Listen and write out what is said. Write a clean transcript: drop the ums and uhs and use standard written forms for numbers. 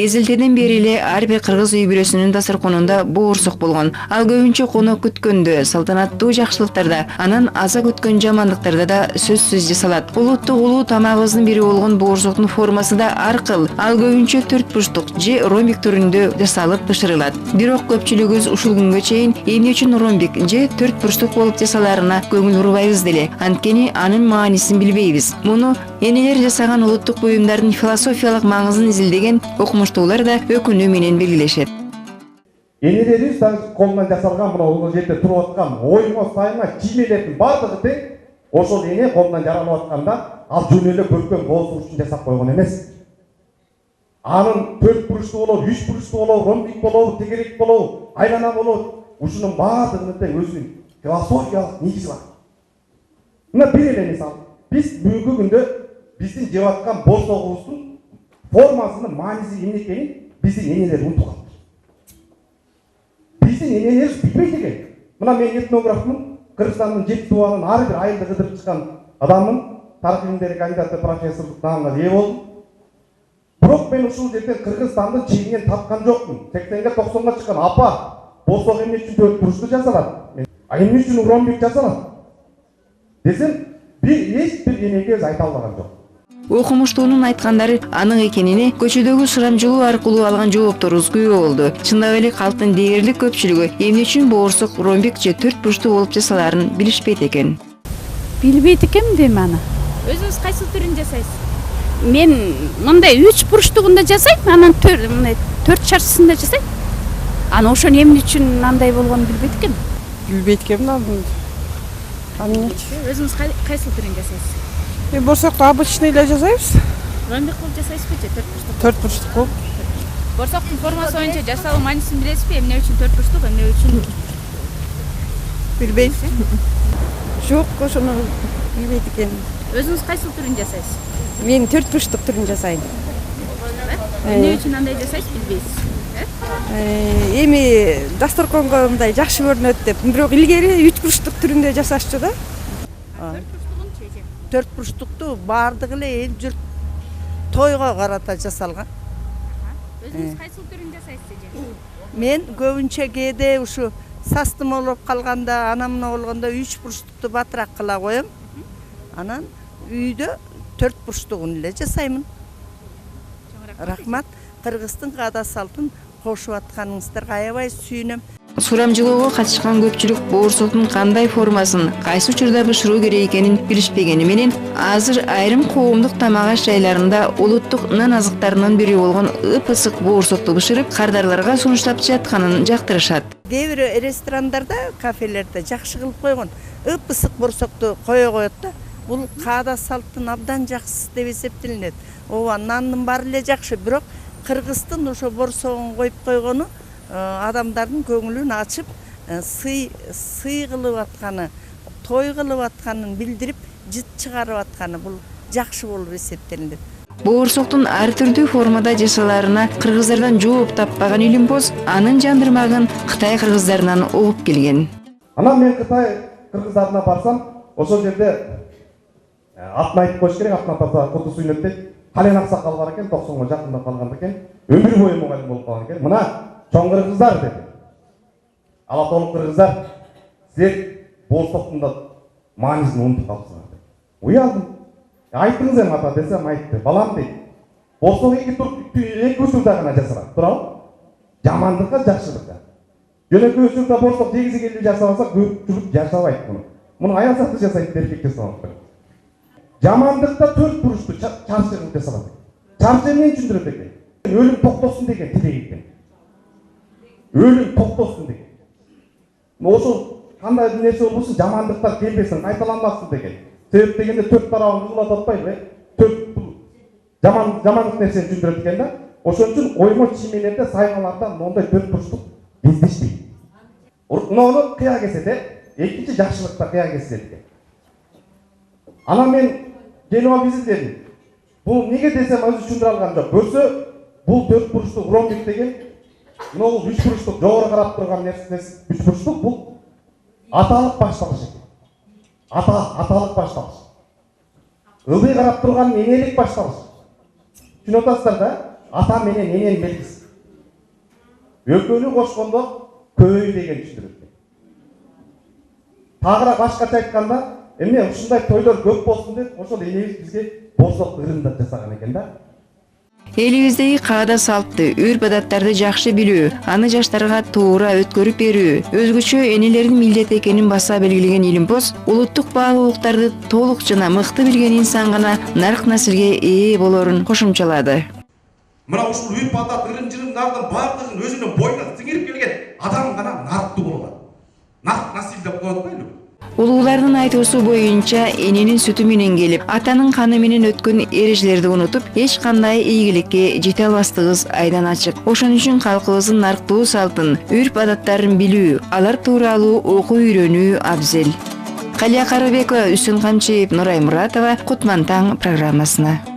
Эзелтеден бери эле ар бир кыргыз үй бүлөсүнүн дасторконунда боорсок болгон. Ал көбүнчө конок күткөндө, салтанаттуу жакшылыктарда, анан аза күткөн жамандыктарда да сөзсүз жасалат. Улуттук улуу тамагыбыздын бири болгон боорсоктун формасы да ар кыл. Ал көбүнчө төрт бурчтук же ромбик түрүндө жасалып бышырылат. Бирок көпчүлүгүбүз ушул күнгө чейин эмне үчүн ромбик же төрт бурчтук болуп жасаларына көңүл бурбайбыз деле. Анткени анын маанисин билбейбиз. Муну энелер жасаган улуттук буюмдардын философиялык маңызын изилдеген окумуштуулар да өкүнүү менен белгилешет. Энелерибиз колунан жасалган мына жерде туруп аткан оймо сайма кийимдердин баардыгы тең ошол эне колунан жаралып атканда ал жөн эле көркөм болуу үчүн жасап койгон эмес. Анын төрт бурчтуу болобу, үч бурчтуу болобу, ромбик болобу, тегерек болобу, айлана болобу, ушунун баардыгында өзүнүн философиялык негизи бар. Мына бир эле мисал, биз бүгүнкү күндө биздин жеп аткан боорсогубуздун формасынын мааниси эмне экенин биздин энелер унутуп калды. Биздин энелерибиз билбейт экен. Мына мен этнографмын, Кыргызстандын 7 тубанын ар бир айылды кыдырып чыккан адаммын, тарых илимдери кандидаты профессорлук наамга ээ болдум. Бирок мен ушул жерден Кыргызстандын чегинен тапкан жокмун. 80-ге 90-га чыккан апа, болсок эмне үчүн төрт бурчтуу жасалат? Эмне үчүн ромбик жасалат? Десем, эч бир энеге айта албаган жок. Окумуштуунун айткандары анык экенине көчөдөгү сурамжылоо аркылуу алган жоопторубуз күбө болду. Чындап эле калктын дээрлик көпчүлүгү эмне үчүн боорсок ромбик же төрт бурчтуу болуп жасалаарын билишпейт экен. Билбейт экенмин дейм аны. Өзүңүз кайсы түрүн жасайсыз? Мен мындай 3 бурчтугунда жасайм, анан мындай 4 шарчысында жасайм. Аны ошону эмне үчүн андай болгонун билбейт экенмин. Билбейт экенмин аны. Өзүңүз кайсы түрүн жасайсыз? Борсокту обычный эле жасайбыз. Ромбик кылып жасайсызбы же төрт бурчтук? Төрт бурчтук болуп. Борсоктун формасы боюнча жасалуу маанисин билесизби? Эмне үчүн төрт бурчтук, эмне үчүн? Билбейм. Жок, ошону билбейт экенмин. Өзүңүз кайсы түрүн жасайсыз? Мен төрт бурчтук түрүн жасайм. Эмне үчүн андай жасайсыз, билбейсиз? Эми дасторконго мындай жакшы көрүнөт деп, бирок илгери 3 бурчтук түрүндө жасашчу да. Төрт бурчтукту баардыгы эле эл журт тойго карата жасалган. Өзүңүз кайсы түрүн жасайсыз же? Мен көбүнчө кээде ушу састым болуп калганда, анамна болгондо 3 бурчтукту батыраак кыла коем. Анан үйдө төрт бурчтугун эле жасаймын. Рахмат, Кыргыздын каада салтын кошуп атканыңыздарга аябай сүйүнөм. Сурамжылоого катышкан көпчүлүк боорсоктун кандай формасын, кайсы учурда бышыруу керек экенин билишпегени менен, азыр айрым коомдук тамак аш жайларында улуттук нан азыктарынын бири болгон ып-ысык боорсокту бышырып, кардарларга сунуштап жатканын жактырышат. Кээ бир ресторандарда, кафелерде жакшы кылып койгон. Ып-ысык боорсокту кое коет да. Бул каада салттын абдан жакшысы деп эсептелинет. Ооба, нандын баары эле жакшы, бирок Кыргыздын ошо боорсогун коюп койгону адамдардын көңүлүн ачып, сый кылып атканы, той кылып атканын билдирип, жыт чыгарып атканы бул жакшы болуп эсептелинет. Боорсоктун ар түрдүү формада жасаларына кыргыздардан жооп таппаган илимпоз анын жандырмагын Кытай кыргыздарынан угуп келген. Анан мен Кытай кыргыздарына барсам, ошол жерде атын айтып коюш керек, атын атаса куту сүйнөт дейт. Кален аксакал бар экен, 90га жакындап калган экен. Өмүр бою мугалим болуп калган экен. Мына чоң кыргыздар dedi. Алатолук кыргыздар, силер боорсоктун да маанисин унутуп калыпсыңар деп. Уялдым. Айтыңыз эми ата десем айтты. Балам дейт. Боорсок эки учурда гана жасалат. Туурабы? Жамандыкка, жакшылыкка. Жөнөкөй учурда боорсок негизи келип жасалса көпчүлүк жашабайт муну. Муну аял заты жасайт, эркек жасабайт. Жамандыкта төрт бурчтуу чарчы кылып жасалат. Чарчы эмне үчүн жүрөт экен? Өлүм токтосун деген тилек экен. Өлүм токтосун деген. Ошол кандай нерсе болбосун жамандыктар келбесин, кайталанбасын деген. Себеп дегенде төрт тарабын кызылат атпайбы? Төрт жамандык нерсени түшүндүрөт экен да. Ошон үчүн оймо чиймелерде, сайгаларда мондай төрт бурчтук кездешпейт. Муну кыя кесет, экинчи жакшылыкта кыя кесет экен. Анан мен келип алып изилдедим. Бул неге десем өзү түшүндүрө алган жок. Көрсө, бул 4 бурчтук ромбик деген, мына 3 бурчтук жогору карап турган нерсеси 3 бурчтук бул аталык башталыш экен. Аталык башталыш. Ылдый карап турган энелик башталыш. Түшүнүп атасыздар да? Ата менен эненин белгиси. Экөөнү кошкондо көй деген түшүндүрөт. Тагыраак башкача айтканда, эмне ушундай тойлор көп болсун деп, ошол энебиз бизге борсок ырымдар жасаган экен да. Элибиздеги каада салтты, үрп-адаттарды жакшы билүү, аны жаштарга туура өткөрүп берүү, өзгөчө энелердин милдети экенин баса белгилеген Илимпоз, улуттук баалуулуктарды толук жана мыкты билген инсан гана нарк наслге ээ болорун кошумчалады. Мына ушул үрп-адат, ырым-жырымдардын баардыгын өзүнүн боюна сиңирип келген адам гана нарктуу болот. Нарк насил деп коет байлы. Улуулардын айтуусу боюнча эненин сүтү менен келип, атанын каны менен өткөн эрежелерди унутуп, эч кандай ийгиликке жете албастыгыбыз айдан ачык. Ошон үчүн калкыбыздын нарктуу салтын, үрп-адаттарын билүү, алар тууралуу окуу үйрөнүү абзел. Калия Карабекова, Үсүн Камчиев, Нурай Муратова, Кутман таң программасына.